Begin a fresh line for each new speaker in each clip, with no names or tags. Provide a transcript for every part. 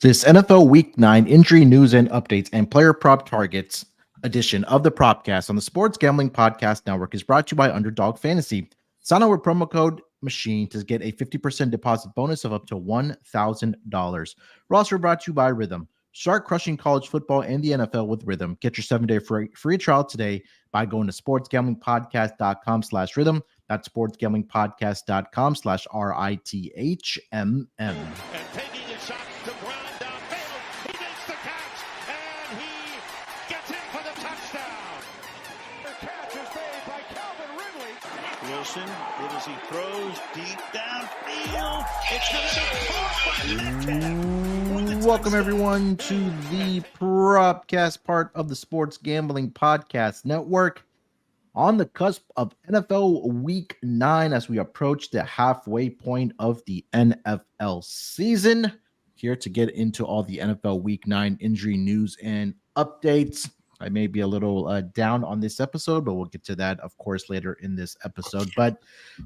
This NFL Week 9 injury news and updates and player prop targets edition of the Propcast on the Sports Gambling Podcast Network is brought to you by Underdog Fantasy. Sign up with promo code MACHINE to get a 50% deposit bonus of up to $1,000. We're also brought to you by Rhythm. Start crushing college football and the NFL with Rhythm. Get your 7-day free trial today by going to sportsgamblingpodcast.com/rhythm. That's sportsgamblingpodcast.com/RITHMM.
And taking a shot to Brown downfield. He makes the catch, and he gets in for the touchdown. The catch is made by Calvin Ridley.
Wilson, what as he throws deep downfield. It's going to be caught by Metcalf.
Welcome, everyone, to the Propcast, part of the Sports Gambling Podcast Network. On the cusp of NFL Week 9 as we approach the halfway point of the NFL season. Here to get into all the NFL Week 9 injury news and updates. I may be a little down on this episode, but we'll get to that, of course, later in this episode. But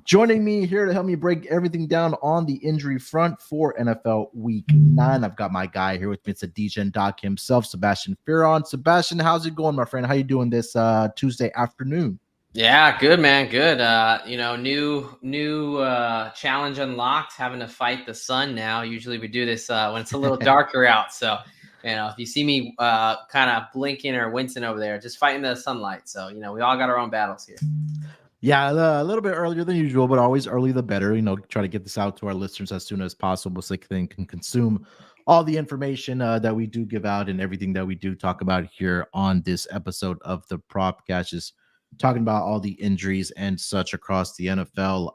joining me here to help me break everything down on the injury front for NFL Week 9, I've got my guy here with me. It's a DJ Doc himself, Sebastian Fearon. Sebastian, how's it going, my friend? How you doing this Tuesday afternoon?
Yeah, good, man. Good. New challenge unlocked, having to fight the sun now. Usually we do this when it's a little darker out. So, if you see me kind of blinking or wincing over there, just fighting the sunlight. So, we all got our own battles here.
Yeah, a little bit earlier than usual, but always early the better. Try to get this out to our listeners as soon as possible so they can consume all the information that we do give out and everything that we do talk about here on this episode of the Propcast, just talking about all the injuries and such across the NFL.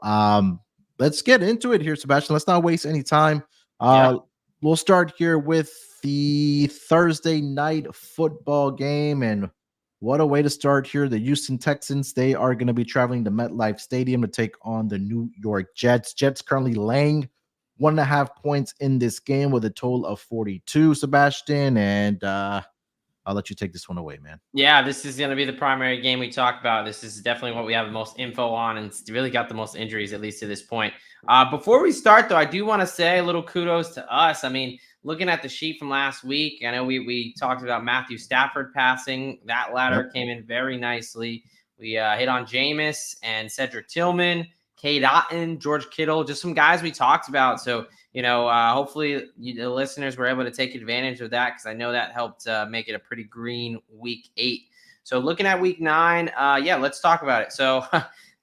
Let's get into it here, Sebastian. Let's not waste any time. We'll start here with the Thursday night football game, and what a way to start here. The Houston Texans, they are going to be traveling to MetLife Stadium to take on the New York Jets. Jets currently laying 1.5 points in this game with a total of 42, Sebastian, and I'll let you take this one away, man.
Yeah, this is going to be the primary game we talk about. This is definitely what we have the most info on, and it's really got the most injuries, at least to this point. Before we start, though, I do want to say a little kudos to us. I mean, looking at the sheet from last week, I know we talked about Matthew Stafford passing. That ladder came in very nicely. We hit on Jameis and Cedric Tillman, Cade Otton, George Kittle, just some guys we talked about. So, hopefully the listeners were able to take advantage of that, because I know that helped make it a pretty green week 8. So looking at week 9, let's talk about it. So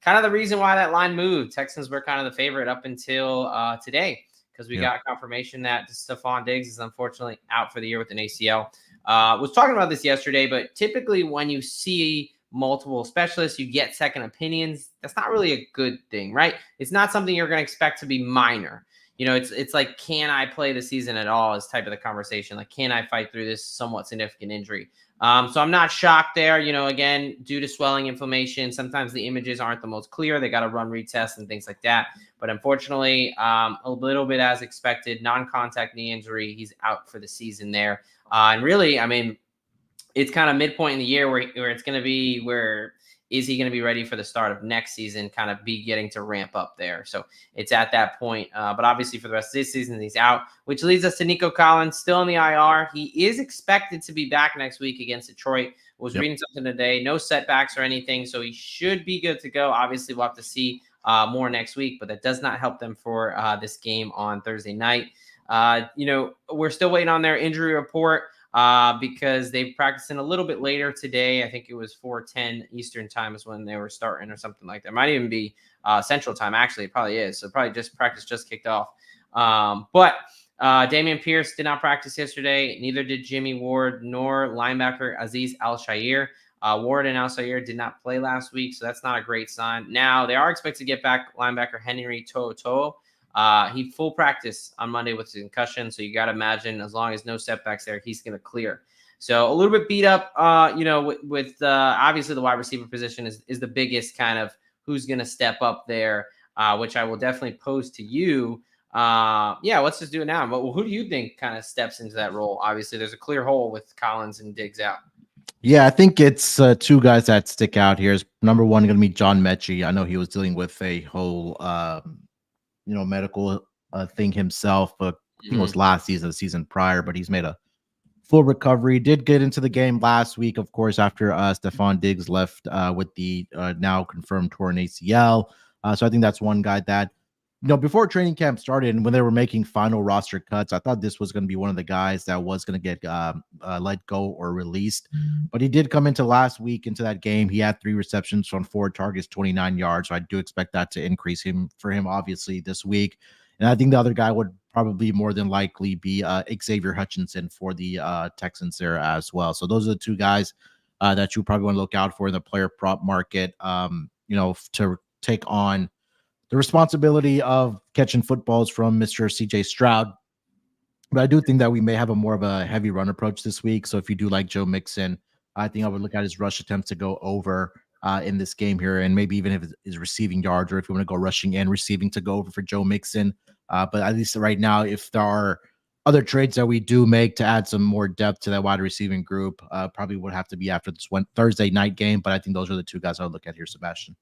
kind of the reason why that line moved, Texans were kind of the favorite up until today, because we got confirmation that Stephon Diggs is unfortunately out for the year with an ACL. Was talking about this yesterday, but typically when you see multiple specialists, you get second opinions. That's not really a good thing, right? It's not something you're going to expect to be minor. It's like, can I play the season at all is type of the conversation. Like, can I fight through this somewhat significant injury? So I'm not shocked there. Again, due to swelling, inflammation, sometimes the images aren't the most clear. They got to run retests and things like that. But unfortunately, a little bit as expected, non-contact knee injury. He's out for the season there. And really, I mean, it's kind of midpoint in the year where it's going to be where is he going to be ready for the start of next season, kind of be getting to ramp up there. So it's at that point. But obviously for the rest of this season, he's out, which leads us to Nico Collins, still in the IR. He is expected to be back next week against Detroit. Was reading something today, no setbacks or anything. So he should be good to go. Obviously we'll have to see more next week, but that does not help them for this game on Thursday night. We're still waiting on their injury report. Because they've practiced in a little bit later today. I think it was 4:10 Eastern time is when they were starting or something like that. It might even be Central time. Actually, it probably is. So probably practice just kicked off. But Damian Pierce did not practice yesterday. Neither did Jimmy Ward nor linebacker Azeez Al-Shaair. Ward and Al-Shaair did not play last week, so that's not a great sign. Now, they are expected to get back linebacker Henry To'oTo'o. He full practice on Monday with a concussion, so you got to imagine as long as no setbacks there, he's going to clear. So a little bit beat up, with obviously the wide receiver position is the biggest kind of who's going to step up there, which I will definitely pose to you. Let's just do it now. But who do you think kind of steps into that role? Obviously, there's a clear hole with Collins and Diggs out.
Yeah, I think it's two guys that stick out here. Number one going to be John Mechie. I know he was dealing with a whole medical thing himself, I think it was last season, the season prior, but he's made a full recovery. Did get into the game last week, of course, after Stephon Diggs left with the now confirmed torn ACL. So I think that's one guy that, before training camp started and when they were making final roster cuts, I thought this was going to be one of the guys that was going to get let go or released. But he did come into last week into that game. He had 3 receptions on 4 targets, 29 yards. So I do expect that to increase for him, obviously, this week. And I think the other guy would probably more than likely be Xavier Hutchinson for the Texans there as well. So those are the 2 guys that you probably want to look out for in the player prop market, to take on the responsibility of catching footballs from Mr. CJ Stroud. But I do think that we may have a more of a heavy run approach this week. So if you do like Joe Mixon, I think I would look at his rush attempts to go over in this game here, and maybe even if it's his receiving yards, or if you want to go rushing and receiving to go over for Joe Mixon. But at least right now, if there are other trades that we do make to add some more depth to that wide receiving group, probably would have to be after this Thursday night game. But I think those are the 2 guys I would look at here, Sebastian.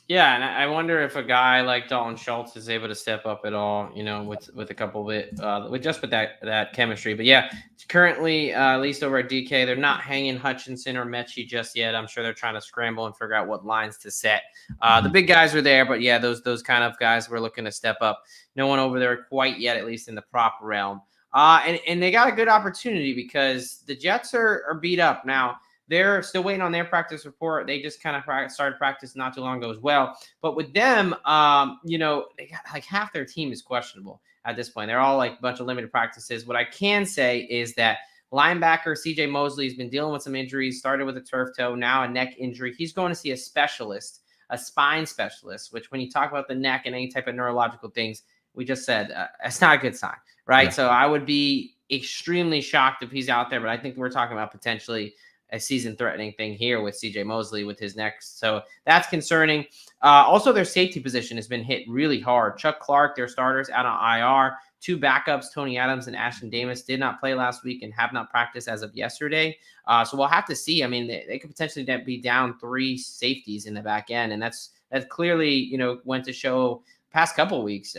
Yeah, and I wonder if a guy like Dalton Schultz is able to step up at all, with a couple bit with that chemistry. But yeah, currently at least over at DK, they're not hanging Hutchinson or Mechie just yet. I'm sure they're trying to scramble and figure out what lines to set. The big guys are there, but yeah, those kind of guys we're looking to step up. No one over there quite yet, at least in the prop realm. And they got a good opportunity because the Jets are beat up now. They're still waiting on their practice report. They just kind of started practice not too long ago as well. But with them, they got like half their team is questionable at this point. They're all like a bunch of limited practices. What I can say is that linebacker CJ Mosley has been dealing with some injuries, started with a turf toe, now a neck injury. He's going to see a specialist, a spine specialist, which when you talk about the neck and any type of neurological things, we just said it's not a good sign, right? Yeah. So I would be extremely shocked if he's out there, but I think we're talking about potentially a season-threatening thing here with CJ Mosley with his neck. So that's concerning. Also, their safety position has been hit really hard. Chuck Clark, their starters, out on IR. 2 backups, Tony Adams and Ashton Davis, did not play last week and have not practiced as of yesterday. So we'll have to see. I mean, they could potentially be down 3 safeties in the back end, and that's clearly, went to show past couple weeks.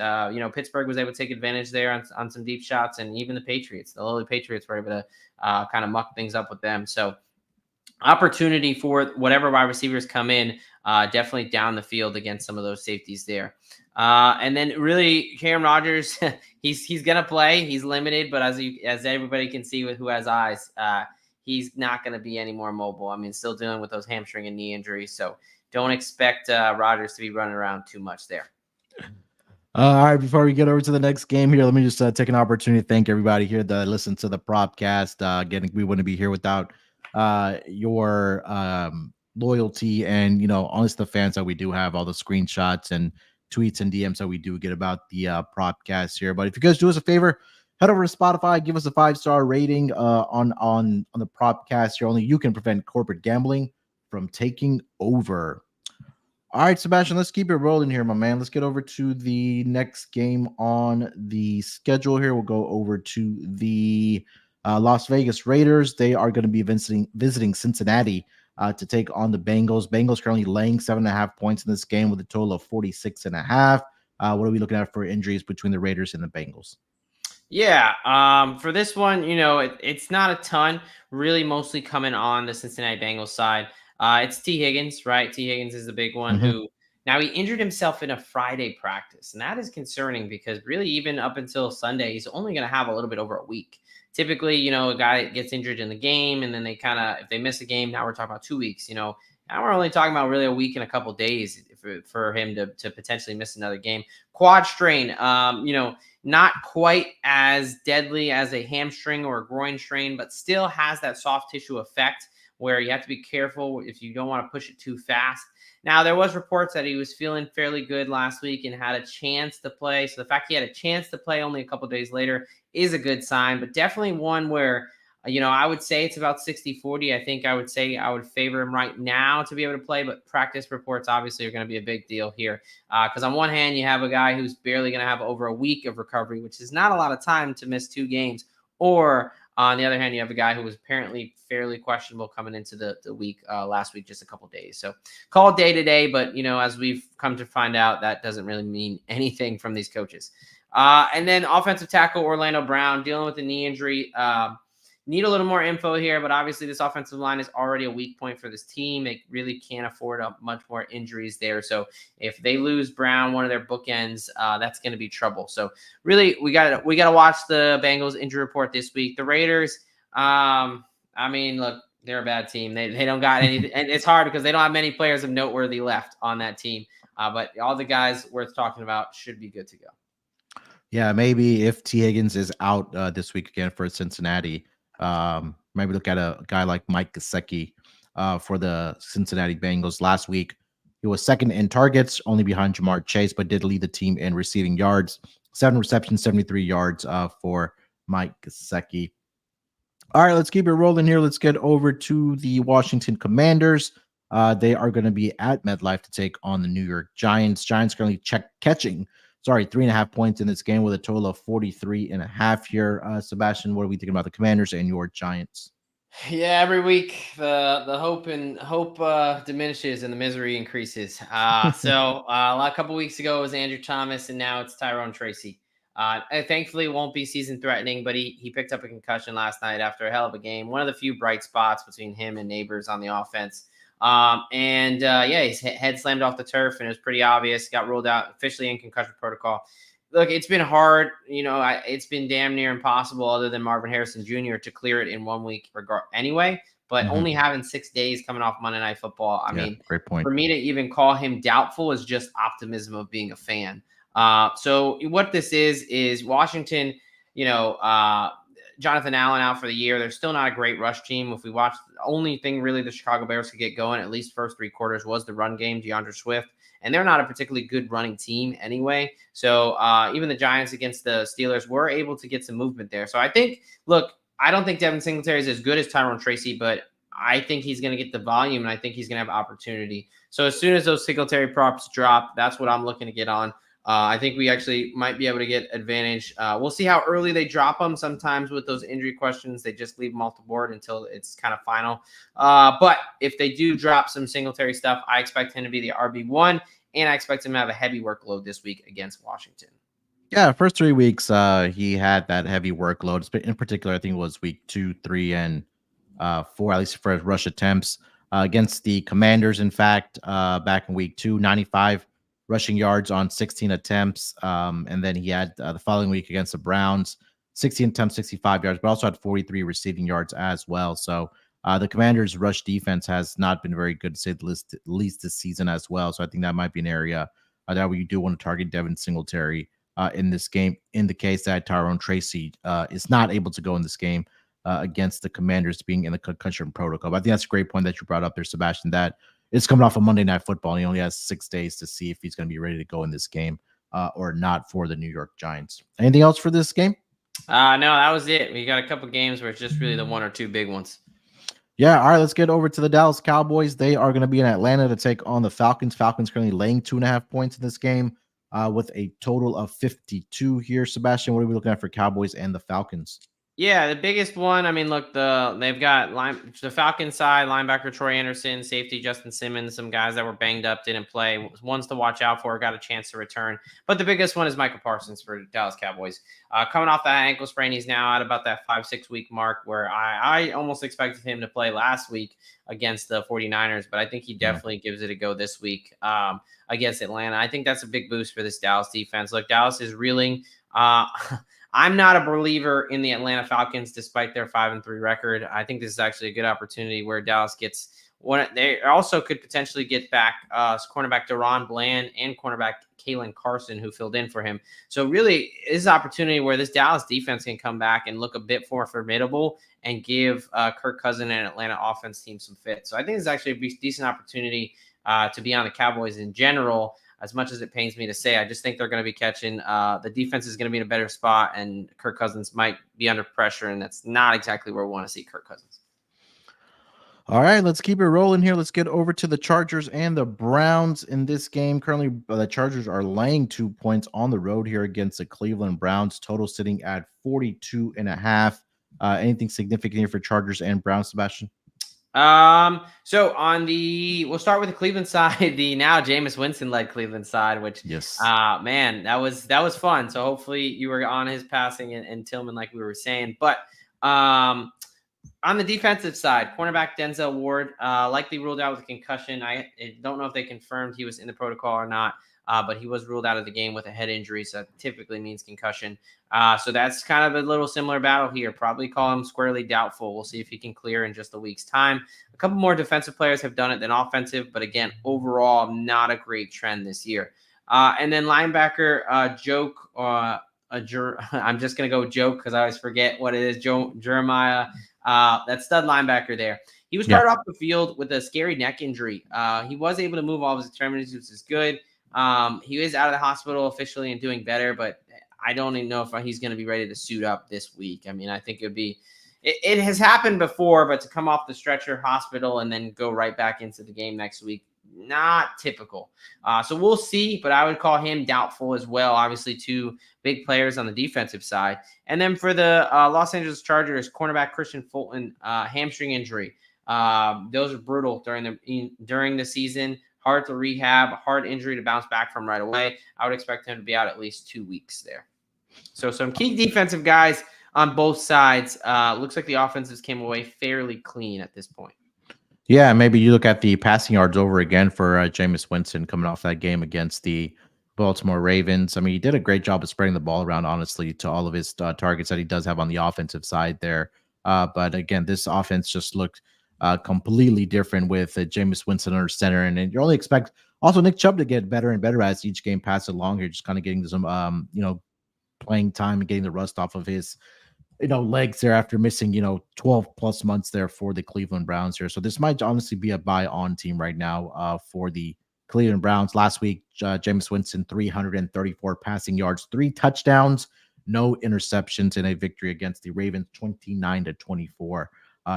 Pittsburgh was able to take advantage there on some deep shots, and even the lowly Patriots were able to kind of muck things up with them. So opportunity for whatever wide receivers come in, definitely down the field against some of those safeties there. And then really Aaron Rodgers, he's going to play. He's limited, but as everybody can see with who has eyes, he's not going to be any more mobile. I mean, still dealing with those hamstring and knee injuries. So don't expect Rodgers to be running around too much there.
All right, before we get over to the next game here, let me just take an opportunity to thank everybody here that listened to the Propcast. Again, we wouldn't be here without your loyalty and, honest the fans that we do have, all the screenshots and tweets and DMs that we do get about the Propcast here. But if you guys do us a favor, head over to Spotify, give us a 5-star rating on the Propcast here. Only you can prevent corporate gambling from taking over. All right, Sebastian, let's keep it rolling here, my man. Let's get over to the next game on the schedule here. We'll go over to the Las Vegas Raiders. They are going to be visiting Cincinnati to take on the Bengals. Bengals currently laying 7.5 points in this game with a total of 46.5. What are we looking at for injuries between the Raiders and the Bengals?
Yeah, for this one, it's not a ton, really mostly coming on the Cincinnati Bengals side. It's T. Higgins, right? T. Higgins is the big one who now he injured himself in a Friday practice. And that is concerning because really even up until Sunday, he's only going to have a little bit over a week. Typically, a guy gets injured in the game and then they if they miss a game, now we're talking about 2 weeks, now we're only talking about really a week and a couple days for him to potentially miss another game. Quad strain, not quite as deadly as a hamstring or a groin strain, but still has that soft tissue effect where you have to be careful if you don't want to push it too fast. Now, there was reports that he was feeling fairly good last week and had a chance to play. So the fact he had a chance to play only a couple of days later is a good sign, but definitely one where, I would say it's about 60-40. I think I would say I would favor him right now to be able to play, but practice reports obviously are going to be a big deal here. Because on one hand, you have a guy who's barely going to have over a week of recovery, which is not a lot of time to miss 2 games, or on the other hand, you have a guy who was apparently fairly questionable coming into the week last week, just a couple days. So call day to day, but as we've come to find out, that doesn't really mean anything from these coaches. And then offensive tackle Orlando Brown dealing with a knee injury. Need a little more info here, but obviously this offensive line is already a weak point for this team. They really can't afford much more injuries there. So if they lose Brown, one of their bookends, that's going to be trouble. So really, we got to watch the Bengals injury report this week. The Raiders, I mean, look, they're a bad team. They don't got any, and it's hard because they don't have many players of noteworthy left on that team. But all the guys worth talking about should be good to go.
Yeah, maybe if T. Higgins is out this week again for Cincinnati, maybe look at a guy like Mike Gesicki for the Cincinnati Bengals. Last week, he was second in targets, only behind Jamar Chase, but did lead the team in receiving yards. 7 receptions, 73 yards for Mike Gesicki. All right, let's keep it rolling here. Let's get over to the Washington Commanders. They are going to be at MetLife to take on the New York Giants. Giants currently catching 3.5 points in this game with a total of 43.5 here. Sebastian, what are we thinking about the Commanders and your Giants?
Yeah, every week the hope diminishes and the misery increases. So a couple weeks ago it was Andrew Thomas, and now it's Tyrone Tracy. Thankfully, it won't be season threatening, but he picked up a concussion last night after a hell of a game. One of the few bright spots between him and Neighbors on the offense. His head slammed off the turf, and it was pretty obvious. Got ruled out officially in concussion protocol. Look, it's been hard. It's been damn near impossible, other than Marvin Harrison Jr., to clear it in 1 week anyway. But only having 6 days coming off Monday Night Football, I mean,
great point.
For me to even call him doubtful is just optimism of being a fan. So what this is Washington, Jonathan Allen out for the year. They're still not a great rush team. If we watch, the only thing really the Chicago Bears could get going, at least first 3 quarters, was the run game, DeAndre Swift. And they're not a particularly good running team anyway. So even the Giants against the Steelers were able to get some movement there. So I don't think Devin Singletary is as good as Tyrone Tracy, but I think he's going to get the volume, and I think he's going to have opportunity. So as soon as those Singletary props drop, that's what I'm looking to get on. I think we actually might be able to get advantage. We'll see how early they drop them. Sometimes with those injury questions, they just leave them off the board until it's kind of final. But if they do drop some Singletary stuff, I expect him to be the RB1, and I expect him to have a heavy workload this week against Washington.
Yeah, first 3 weeks, he had that heavy workload. In particular, I think it was week 2, 3, and 4, at least for his rush attempts against the Commanders. In fact, back in week 2, 95 rushing yards on 16 attempts. And then he had the following week against the Browns, 16 attempts, 65 yards, but also had 43 receiving yards as well. So the Commanders' rush defense has not been very good, to say the least this season as well. So I think that might be an area that we do want to target Devin Singletary in this game, in the case that Tyrone Tracy is not able to go in this game against the Commanders being in the concussion protocol. But I think that's a great point that you brought up there, Sebastian, that it's coming off of Monday Night Football, and he only has 6 days to see if he's going to be ready to go in this game or not for the New York Giants. Anything else for this game?
No, that was it. We got a couple games where it's just really the 1 or 2 big ones.
Yeah, all right, let's get over to the Dallas Cowboys. They are going to be in Atlanta to take on the Falcons. Falcons currently laying 2.5 points in this game with a total of 52 here. Sebastian, what are we looking at for Cowboys and the Falcons?
Yeah, the biggest one, I mean, look, they've got the Falcons side, linebacker Troy Anderson, safety Justin Simmons, some guys that were banged up, didn't play. Ones to watch out for, got a chance to return. But the biggest one is Michael Parsons for Dallas Cowboys. Coming off that ankle sprain, he's now at about that 5-6 week mark, where I almost expected him to play last week against the 49ers, but I think he definitely gives it a go this week against Atlanta. I think that's a big boost for this Dallas defense. Look, Dallas is reeling. I'm not a believer in the Atlanta Falcons, despite their 5-3 record. I think this is actually a good opportunity where Dallas gets one. They also could potentially get back cornerback Deron Bland and cornerback Kalen Carson, who filled in for him. So really, this is an opportunity where this Dallas defense can come back and look a bit more formidable and give Kirk Cousins and Atlanta offense team some fit. So I think it's actually a decent opportunity to be on the Cowboys in general. As much as it pains me to say, I just think they're going to be catching. The defense is going to be in a better spot, and Kirk Cousins might be under pressure, and that's not exactly where we want to see Kirk Cousins.
All right, let's keep it rolling here. Let's get over to the Chargers and the Browns in this game. Currently, the Chargers are laying 2 points on the road here against the Cleveland Browns, total sitting at 42.5. Anything significant here for Chargers and Browns, Sebastian?
So we'll start with the Cleveland side, the now Jameis Winston led Cleveland side, which,
Yes.
man, that was fun. So hopefully you were on his passing and Tillman, like we were saying, but, on the defensive side, cornerback Denzel Ward, likely ruled out with a concussion. I don't know if they confirmed he was in the protocol or not, but he was ruled out of the game with a head injury, so that typically means concussion. So that's kind of a little similar battle here. Probably call him squarely doubtful. We'll see if he can clear in just a week's time. A couple more defensive players have done it than offensive, but again, overall, not a great trend this year. And then linebacker Joke. I'm just gonna go Joke because I always forget what it is. Jeremiah. That stud linebacker there. He was started off the field with a scary neck injury. He was able to move all of his extremities, which is good. He is out of the hospital officially and doing better, but I don't even know if he's going to be ready to suit up this week. I mean, I think it has happened before, but to come off the stretcher hospital and then go right back into the game next week, not typical. So we'll see, but I would call him doubtful as well. Obviously, two big players on the defensive side. And then for the Los Angeles Chargers, cornerback Christian Fulton, hamstring injury. Those are brutal during the season. Hard to rehab, hard injury to bounce back from right away. I would expect him to be out at least 2 weeks there. So some key defensive guys on both sides. Looks like the offenses came away fairly clean at this point.
Yeah, maybe you look at the passing yards over again for Jameis Winston coming off that game against the Baltimore Ravens. I mean, he did a great job of spreading the ball around, honestly, to all of his targets that he does have on the offensive side there. But again, this offense just looked completely different with Jameis Winston under center. And you only expect also Nick Chubb to get better and better as each game passes along here, just kind of getting some, playing time and getting the rust off of his legs there after missing 12 plus months there for the Cleveland Browns here. So this might honestly be a buy on team right now for the Cleveland Browns. Last week, Jameis Winston 334 passing yards, 3 touchdowns, no interceptions in a victory against the Ravens 29-24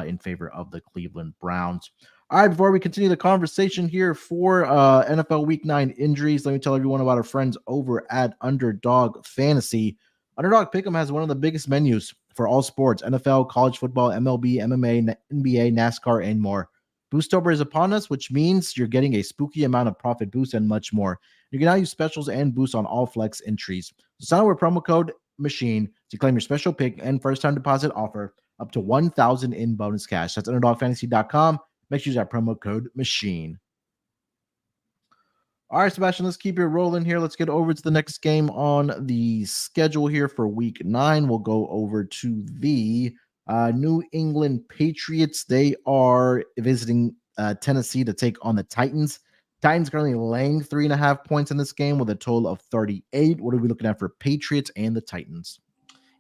in favor of the Cleveland Browns. All right, before we continue the conversation here for NFL Week 9 injuries, let me tell everyone about our friends over at Underdog Fantasy. Underdog Pick'em has one of the biggest menus for all sports: NFL, college football, MLB, MMA, NBA, NASCAR, and more. Boostober is upon us, which means you're getting a spooky amount of profit boost and much more. You can now use specials and boosts on all flex entries. So sign up with promo code MACHINE to claim your special pick and first-time deposit offer up to $1,000 in bonus cash. That's UnderdogFantasy.com. Make sure you use that promo code MACHINE. All right, Sebastian, let's keep it rolling here. Let's get over to the next game on the schedule here for Week 9. We'll go over to the New England Patriots. They are visiting Tennessee to take on the Titans. Titans currently laying 3.5 points in this game with a total of 38. What are we looking at for Patriots and the Titans?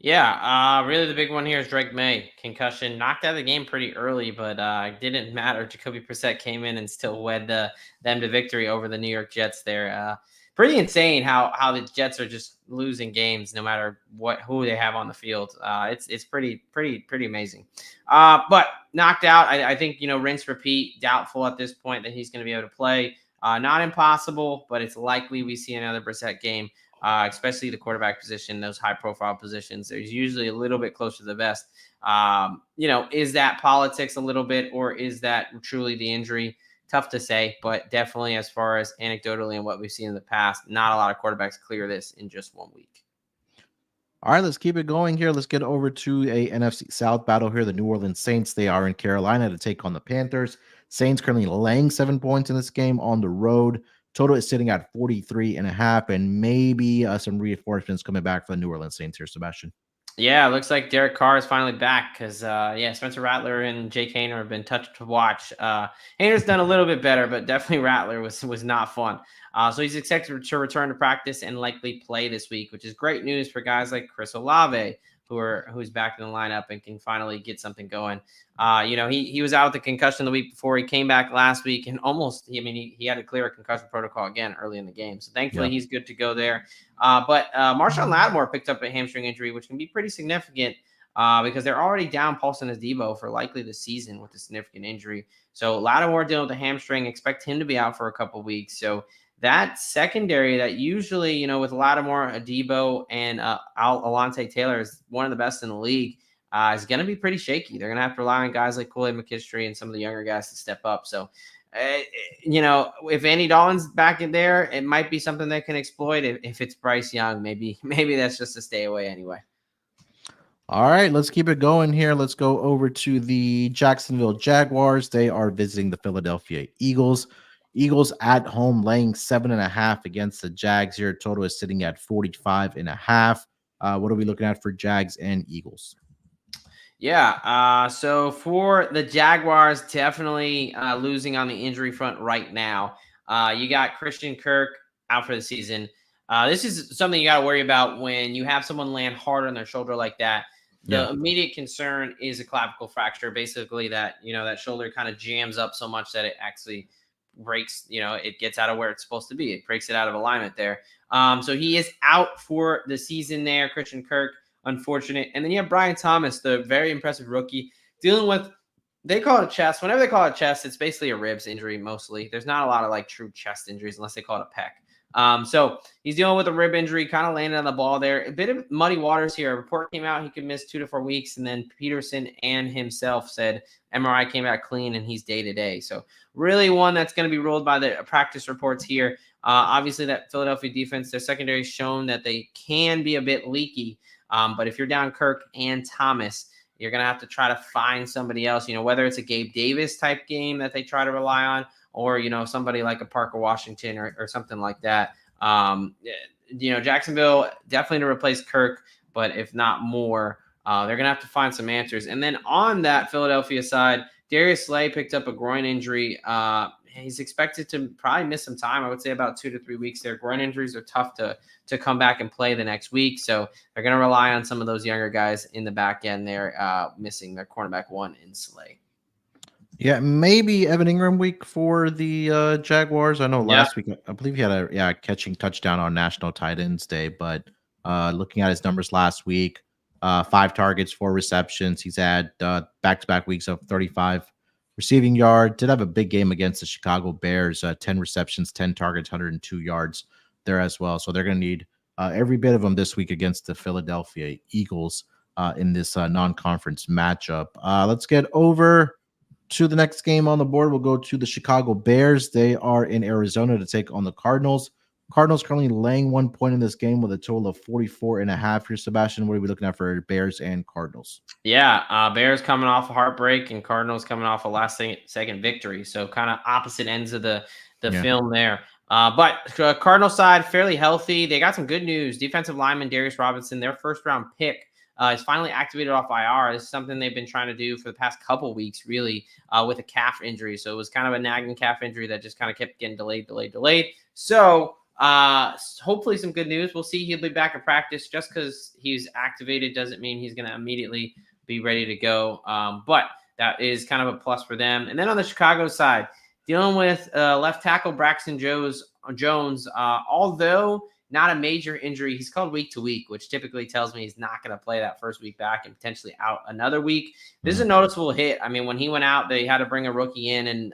Yeah, really the big one here is Drake May. Concussion, knocked out of the game pretty early, but it didn't matter. Jacoby Brissett came in and still led them to victory over the New York Jets there. Pretty insane how the Jets are just losing games no matter who they have on the field. It's pretty amazing. But knocked out, I think, rinse repeat, doubtful at this point that he's going to be able to play. Not impossible, but it's likely we see another Brissett game. Especially the quarterback position, those high-profile positions. There's usually a little bit closer to the vest. Is that politics a little bit, or is that truly the injury? Tough to say, but definitely as far as anecdotally and what we've seen in the past, not a lot of quarterbacks clear this in just 1 week.
All right, let's keep it going here. Let's get over to a NFC South battle here. The New Orleans Saints, they are in Carolina to take on the Panthers. Saints currently laying 7 points in this game on the road. Total is sitting at 43.5, and maybe some reinforcements coming back for the New Orleans Saints here, Sebastian.
Yeah, it looks like Derek Carr is finally back because, Spencer Rattler and Jake Haener have been tough to watch. Haener's done a little bit better, but definitely Rattler was not fun. So he's expected to return to practice and likely play this week, which is great news for guys like Chris Olave, who's back in the lineup and can finally get something going. He was out with the concussion the week before. He came back last week and he had to clear a concussion protocol again early in the game. So thankfully he's good to go there. But Marshawn Lattimore picked up a hamstring injury, which can be pretty significant because they're already down Paulson Adebo for likely the season with a significant injury. So Lattimore dealing with a hamstring, expect him to be out for a couple weeks. So that secondary that usually, with Lattimore, Adebo, and Alontae Taylor is one of the best in the league. is going to be pretty shaky. They're going to have to rely on guys like Kool-Aid McKinstry and some of the younger guys to step up. So, if Andy Dalton's back in there, it might be something they can exploit. If it's Bryce Young, maybe that's just a stay away anyway.
All right, let's keep it going here. Let's go over to the Jacksonville Jaguars. They are visiting the Philadelphia Eagles. Eagles at home laying 7.5 against the Jags here. Total is sitting at 45.5. What are we looking at for Jags and Eagles?
Yeah, so for the Jaguars, definitely losing on the injury front right now. You got Christian Kirk out for the season. This is something you got to worry about when you have someone land hard on their shoulder like that. The immediate concern is a clavicle fracture, basically that, that shoulder kind of jams up so much that it actually breaks, it gets out of where it's supposed to be. It breaks it out of alignment there. So he is out for the season there, Christian Kirk, unfortunate. And then you have Brian Thomas, the very impressive rookie, dealing with, they call it a chest. Whenever they call it chest, it's basically a ribs injury mostly. There's not a lot of like true chest injuries unless they call it a pec. So he's dealing with a rib injury, kind of landing on the ball there. A bit of muddy waters here. A report came out he could miss 2 to 4 weeks, and then Peterson and himself said MRI came back clean and he's day-to-day. So really one that's going to be ruled by the practice reports here. Obviously that Philadelphia defense, their secondary shown that they can be a bit leaky. But if you're down Kirk and Thomas, you're going to have to try to find somebody else, whether it's a Gabe Davis type game that they try to rely on, or, somebody like a Parker Washington or something like that. Jacksonville definitely to replace Kirk, but if not more, they're going to have to find some answers. And then on that Philadelphia side, Darius Slay picked up a groin injury. He's expected to probably miss some time. I would say about 2 to 3 weeks there. Groin injuries are tough to come back and play the next week. So they're going to rely on some of those younger guys in the back end there, missing their cornerback 1 in Slay.
Yeah, maybe Evan Ingram week for the Jaguars. I know last week, I believe he had a catching touchdown on National Tight Ends Day, but looking at his numbers last week, 5 targets, 4 receptions. He's had back-to-back weeks of 35 receiving yard. Did have a big game against the Chicago Bears, 10 receptions, 10 targets, 102 yards there as well. So they're going to need every bit of them this week against the Philadelphia Eagles in this non-conference matchup. Let's get over to the next game on the board. We'll go to the Chicago Bears. They are in Arizona to take on the Cardinals. Cardinals currently laying 1 point in this game with a total of 44.5 here. Sebastian, what are we looking at for Bears and Cardinals?
Yeah, Bears coming off a heartbreak and Cardinals coming off a last second victory. So kind of opposite ends of the film there. But Cardinal side, fairly healthy. They got some good news. Defensive lineman Darius Robinson, their first-round pick, is finally activated off IR. This is something they've been trying to do for the past couple weeks, really, with a calf injury. So it was kind of a nagging calf injury that just kind of kept getting delayed. So hopefully some good news. We'll see. He'll be back at practice. Just because he's activated doesn't mean he's going to immediately be ready to go. But that is kind of a plus for them. And then on the Chicago side, dealing with left tackle Braxton Jones, although not a major injury, he's called week to week, which typically tells me he's not going to play that first week back and potentially out another week. This is a noticeable hit. I mean, when he went out, they had to bring a rookie in, and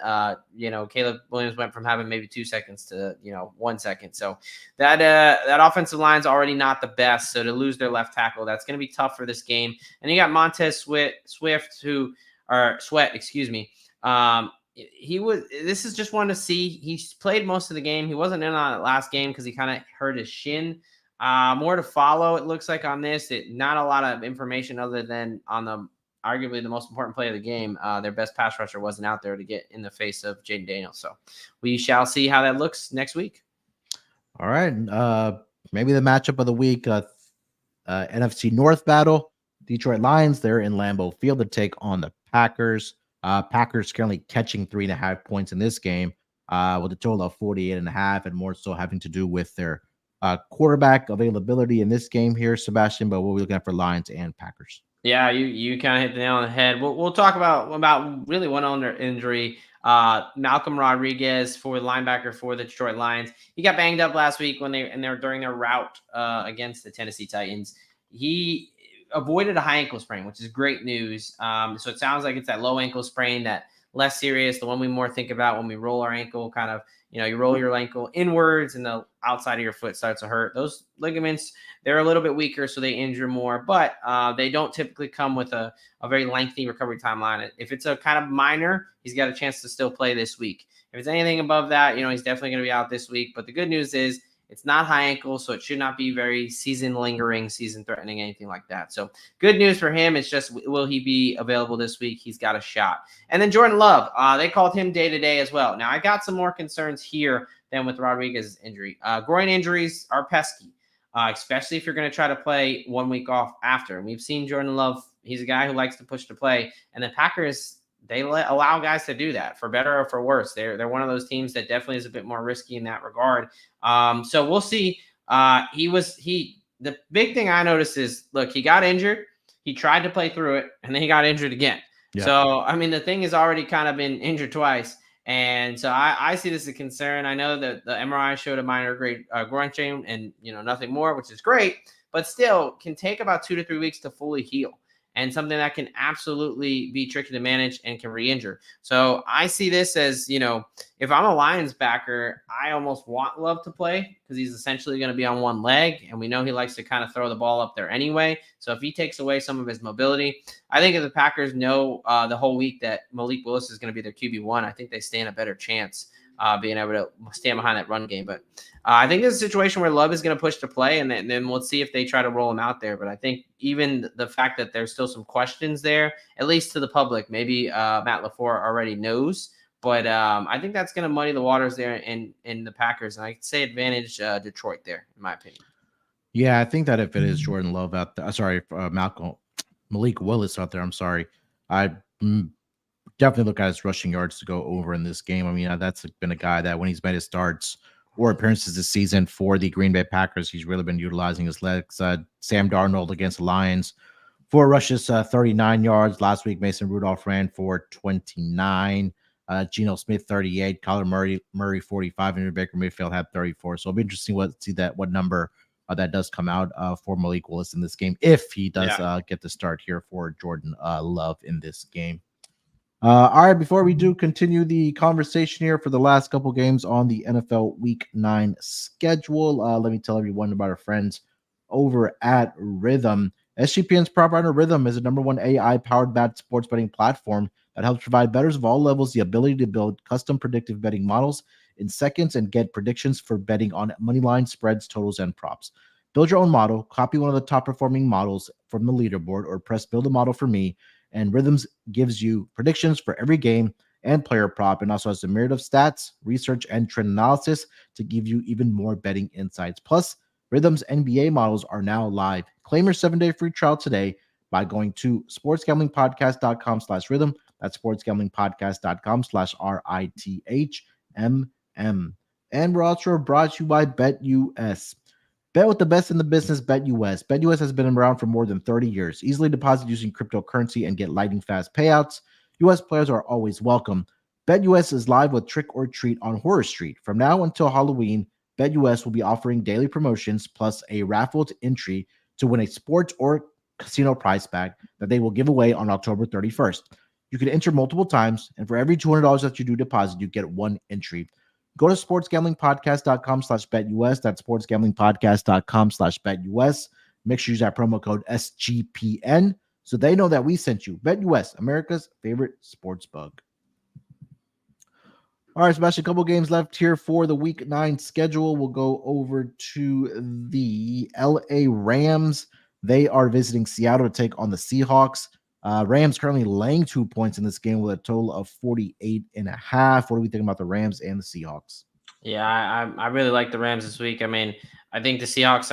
Caleb Williams went from having maybe 2 seconds to 1 second. So that offensive line's already not the best. So to lose their left tackle, that's going to be tough for this game. And you got Montez Sweat, excuse me. This is just one to see. He's played most of the game. He wasn't in on it last game because he kind of hurt his shin. More to follow, it looks like, on this. Not a lot of information other than on arguably the most important play of the game. Their best pass rusher wasn't out there to get in the face of Jaden Daniels. So we shall see how that looks next week.
All right. Maybe the matchup of the week, NFC North battle. Detroit Lions, they're in Lambeau Field to take on the Packers. Packers currently catching 3.5 points in this game with a total of 48.5, and more so having to do with their quarterback availability in this game here, Sebastian. But what are we looking at for Lions and Packers?
Yeah, you kind of hit the nail on the head. We'll talk about really one under injury. Malcolm Rodriguez, for the linebacker for the Detroit Lions. He got banged up last week during their rout against the Tennessee Titans. He avoided a high ankle sprain, which is great news. So it sounds like it's that low ankle sprain, that less serious, the one we more think about when we roll our ankle, kind of, you roll your ankle inwards and the outside of your foot starts to hurt. Those ligaments, they're a little bit weaker, so they injure more, but they don't typically come with a very lengthy recovery timeline. If it's a kind of minor, he's got a chance to still play this week. If it's anything above that, he's definitely going to be out this week. But the good news is it's not high ankle, so it should not be very season-lingering, season-threatening, anything like that. So good news for him. It's just, will he be available this week? He's got a shot. And then Jordan Love, they called him day-to-day as well. Now, I got some more concerns here than with Rodriguez's injury. Groin injuries are pesky, especially if you're going to try to play 1 week off after. And we've seen Jordan Love. He's a guy who likes to push to play. And the Packers, they allow guys to do that, for better or for worse. They're one of those teams that definitely is a bit more risky in that regard. So we'll see. The big thing I noticed is, look, he got injured. He tried to play through it, and then he got injured again. Yeah. So, the thing has already kind of been injured twice. And so I see this as a concern. I know that the MRI showed a minor grade groin strain and, nothing more, which is great, but still can take about 2 to 3 weeks to fully heal. And something that can absolutely be tricky to manage and can re-injure. So I see this as, if I'm a Lions backer, I almost want Love to play because he's essentially going to be on one leg. And we know he likes to kind of throw the ball up there anyway. So if he takes away some of his mobility, I think if the Packers know the whole week that Malik Willis is going to be their QB1, I think they stand a better chance being able to stand behind that run game. But I think there's a situation where Love is going to push to play, and then we'll see if they try to roll him out there. But I think even the fact that there's still some questions there, at least to the public, maybe Matt LaFleur already knows. But I think that's going to muddy the waters there in the Packers. And I'd say advantage Detroit there, in my opinion.
Yeah, I think that if it is Jordan Love out there, Malik Willis out there, I definitely look at his rushing yards to go over in this game. That's been a guy that when he's made his starts or appearances this season for the Green Bay Packers, he's really been utilizing his legs. Sam Darnold against the Lions, 4 rushes, 39 yards. Last week, Mason Rudolph ran for 29. Geno Smith, 38. Kyler Murray, 45. And Baker Mayfield had 34. So it'll be interesting to see what number that does come out for Malik Willis in this game, if he does get the start here for Jordan Love in this game. All right, before we do continue the conversation here for the last couple games on the NFL Week 9 schedule, let me tell everyone about our friends over at Rhythm. SGPN's prop partner Rhythm is a #1 AI-powered sports betting platform that helps provide bettors of all levels the ability to build custom predictive betting models in seconds and get predictions for betting on money line, spreads, totals, and props. Build your own model, copy one of the top-performing models from the leaderboard, or press Build a Model for Me, and Rhythms gives you predictions for every game and player prop, and also has a myriad of stats, research, and trend analysis to give you even more betting insights. Plus, Rhythm's NBA models are now live. Claim your 7-day free trial today by going to sportsgamblingpodcast.com/rhythm. That's sportsgamblingpodcast.com/RITHMM. And we're also brought to you by BetUS. Bet with the best in the business, BetUS. BetUS has been around for more than 30 years. Easily deposit using cryptocurrency and get lightning fast payouts. U.S. players are always welcome. BetUS is live with Trick or Treat on Horror Street. From now until Halloween, BetUS will be offering daily promotions plus a raffled entry to win a sports or casino prize pack that they will give away on October 31st. You can enter multiple times, and for every $200 that you do deposit, you get 1 entry. Go to sportsgamblingpodcast.com/BetUS. That's sportsgamblingpodcast.com/BetUS. Make sure you use that promo code SGPN so they know that we sent you. BetUS, America's favorite sports bug. All right, Sebastian, a couple games left here for the Week 9 schedule. We'll go over to the LA Rams. They are visiting Seattle to take on the Seahawks. Rams currently laying 2 points in this game with a total of 48.5. What do we think about the Rams and the Seahawks?
Yeah, I really like the Rams this week. I think the Seahawks,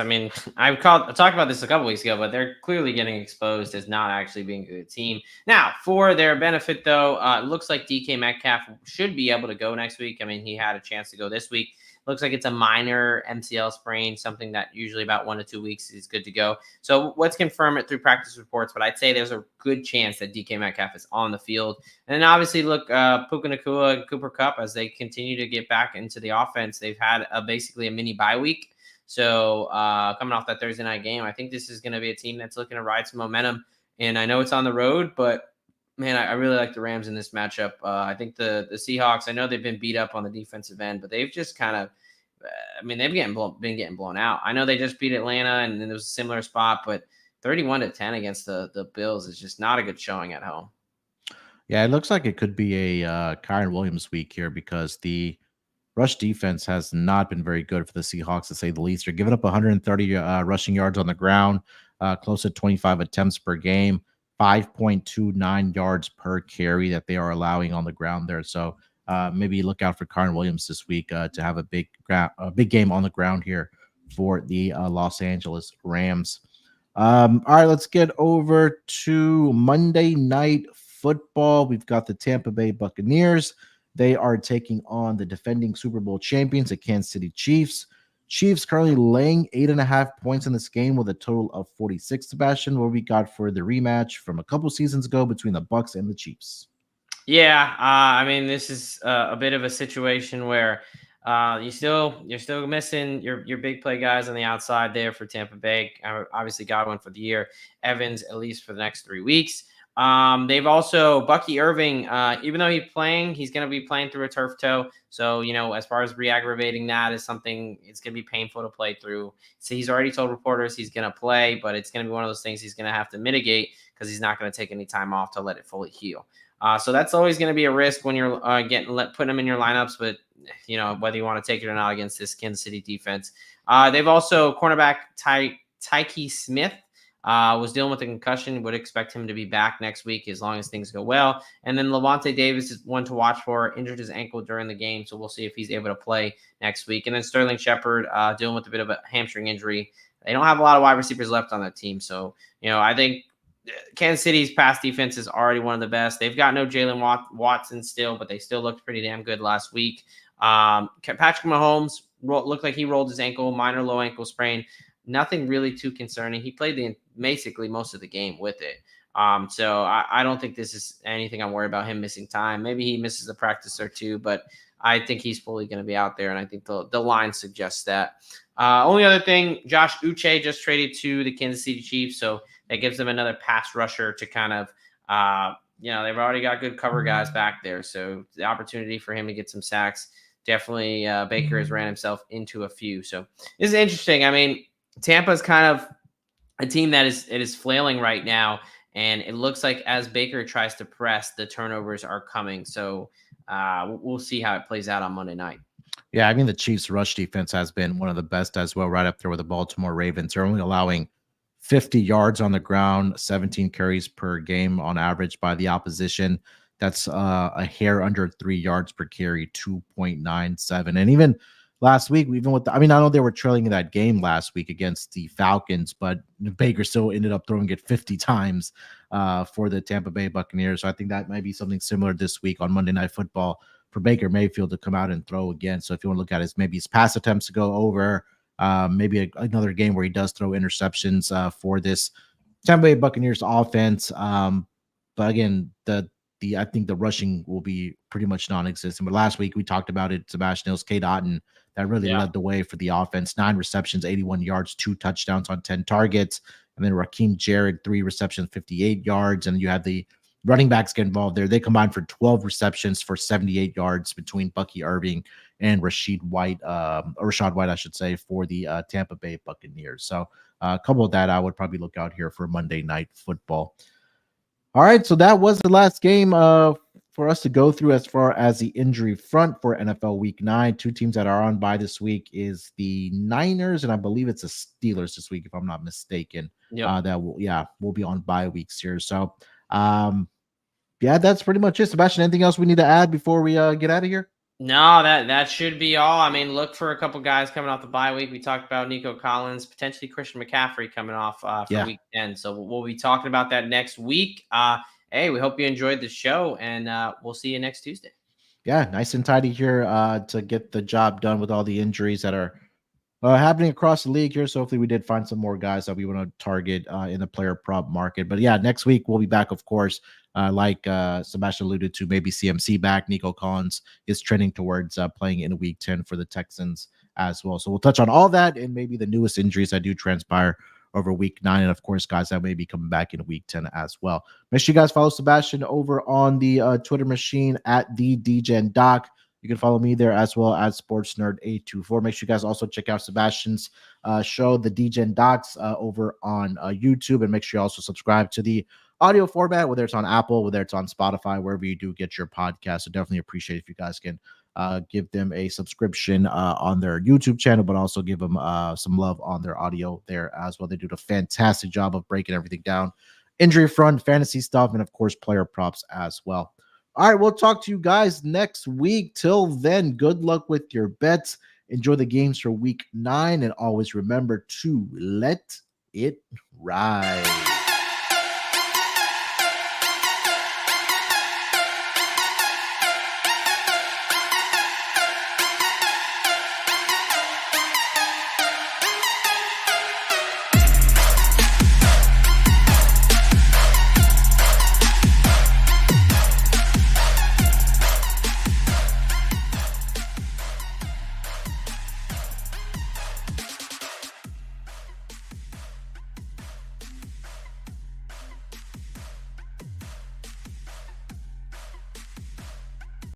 I talked about this a couple weeks ago, but they're clearly getting exposed as not actually being a good team. Now, for their benefit, though, it looks like DK Metcalf should be able to go next week. He had a chance to go this week. Looks like it's a minor MCL sprain, something that usually about 1 to 2 weeks is good to go. So let's confirm it through practice reports, but I'd say there's a good chance that DK Metcalf is on the field. And then obviously look, Puka Nacua and Cooper Kupp, as they continue to get back into the offense. They've had basically a mini bye week. So coming off that Thursday night game, I think this is going to be a team that's looking to ride some momentum. And I know it's on the road, but Man, I really like the Rams in this matchup. I think the Seahawks, I know they've been beat up on the defensive end, but they've just kind of, I mean, they've been getting blown out. I know they just beat Atlanta, and then there was a similar spot, but 31-10 against the Bills is just not a good showing at home.
Yeah, it looks like it could be a Kyron Williams week here because the rush defense has not been very good for the Seahawks, to say the least. They're giving up 130 rushing yards on the ground, close to 25 attempts per game, 5.29 yards per carry that they are allowing on the ground there. So maybe look out for Kyron Williams this week to have a big game on the ground here for the Los Angeles Rams. All right, let's get over to Monday Night Football. We've got the Tampa Bay Buccaneers. They are taking on the defending Super Bowl champions, the Kansas City Chiefs. Chiefs currently laying 8.5 points in this game with a total of 46. Sebastian, what we got for the rematch from a couple seasons ago between the Bucs and the Chiefs?
Yeah, I mean, this is a bit of a situation where you're still missing your big play guys on the outside there for Tampa Bay. Obviously, Godwin for the year, Evans at least for the next 3 weeks. They've also Bucky Irving, even though he's going to be playing through a turf toe. So, as far as re-aggravating that is something, it's going to be painful to play through. So he's already told reporters he's going to play, but it's going to be one of those things he's going to have to mitigate because he's not going to take any time off to let it fully heal. So that's always going to be a risk when you're putting them in your lineups, but whether you want to take it or not against this Kansas City defense. They've also cornerback Tyke Smith. Was dealing with a concussion. Would expect him to be back next week as long as things go well. And then Levante Davis is one to watch for. Injured his ankle during the game, so we'll see if he's able to play next week. And then Sterling Shepard dealing with a bit of a hamstring injury. They don't have a lot of wide receivers left on their team, so I think Kansas City's pass defense is already one of the best. They've got no Jalen Watson still, but they still looked pretty damn good last week. Patrick Mahomes looked like he rolled his ankle, minor low ankle sprain. Nothing really too concerning. He played basically most of the game with it. So I don't think this is anything I'm worried about him missing time. Maybe he misses a practice or two, but I think he's fully going to be out there, and I think the line suggests that. Only other thing, Josh Uche just traded to the Kansas City Chiefs, so that gives them another pass rusher to kind of, they've already got good cover guys back there, so the opportunity for him to get some sacks, definitely Baker has ran himself into a few. So this is interesting. I mean, Tampa is kind of a team that is flailing right now, and it looks like as Baker tries to press, the turnovers are coming. So we'll see how it plays out on Monday night.
Yeah, I mean, the Chiefs' rush defense has been one of the best as well, right up there with the Baltimore Ravens. They're only allowing 50 yards on the ground, 17 carries per game on average by the opposition. That's a hair under 3 yards per carry, 2.97. And even last week, I know they were trailing in that game last week against the Falcons, but Baker still ended up throwing it 50 times for the Tampa Bay Buccaneers. So I think that might be something similar this week on Monday Night Football for Baker Mayfield to come out and throw again. So if you want to look at his pass attempts to go over, maybe another game where he does throw interceptions for this Tampa Bay Buccaneers offense. But again, I think the rushing will be pretty much non-existent. But last week we talked about it, Sebastian. It was Cade Otton that really led the way for the offense. 9 receptions, 81 yards, 2 touchdowns on 10 targets. And then Raheem Jarrett, 3 receptions, 58 yards. And you had the running backs get involved there. They combined for 12 receptions for 78 yards between Bucky Irving and Rashad White, I should say, for the Tampa Bay Buccaneers. So a couple of that I would probably look out here for Monday Night Football. All right, so that was the last game for us to go through as far as the injury front for NFL Week 9. 2 teams that are on bye this week is the Niners, and I believe it's the Steelers this week, if I'm not mistaken. That will be on bye weeks here. So, that's pretty much it. Sebastian, anything else we need to add before we get out of here?
No, that should be all. I mean, look for a couple guys coming off the bye week. We talked about Nico Collins, potentially Christian McCaffrey coming off for week 10. So we'll be talking about that next week. Hey, we hope you enjoyed the show, and we'll see you next Tuesday.
Yeah, nice and tidy here to get the job done with all the injuries that are happening across the league here. So hopefully we did find some more guys that we want to target in the player prop market. But yeah, next week we'll be back, of course. Like Sebastian alluded to, maybe CMC back. Nico Collins is trending towards playing in week 10 for the Texans as well. So we'll touch on all that and maybe the newest injuries that do transpire over week 9. And of course, guys that may be coming back in week 10 as well. Make sure you guys follow Sebastian over on the Twitter machine at the DGen Doc. You can follow me there as well at SportsNerd824. Make sure you guys also check out Sebastian's show, the DGen Docs, over on YouTube. And make sure you also subscribe to the audio format, whether it's on Apple, whether it's on Spotify, wherever you do get your podcast. So definitely appreciate if you guys can give them a subscription on their YouTube channel, but also give them some love on their audio there as well. They do a fantastic job of breaking everything down. Injury front, fantasy stuff, and of course, player props as well. All right, we'll talk to you guys next week. Till then, good luck with your bets. Enjoy the games for week 9, and always remember to let it ride.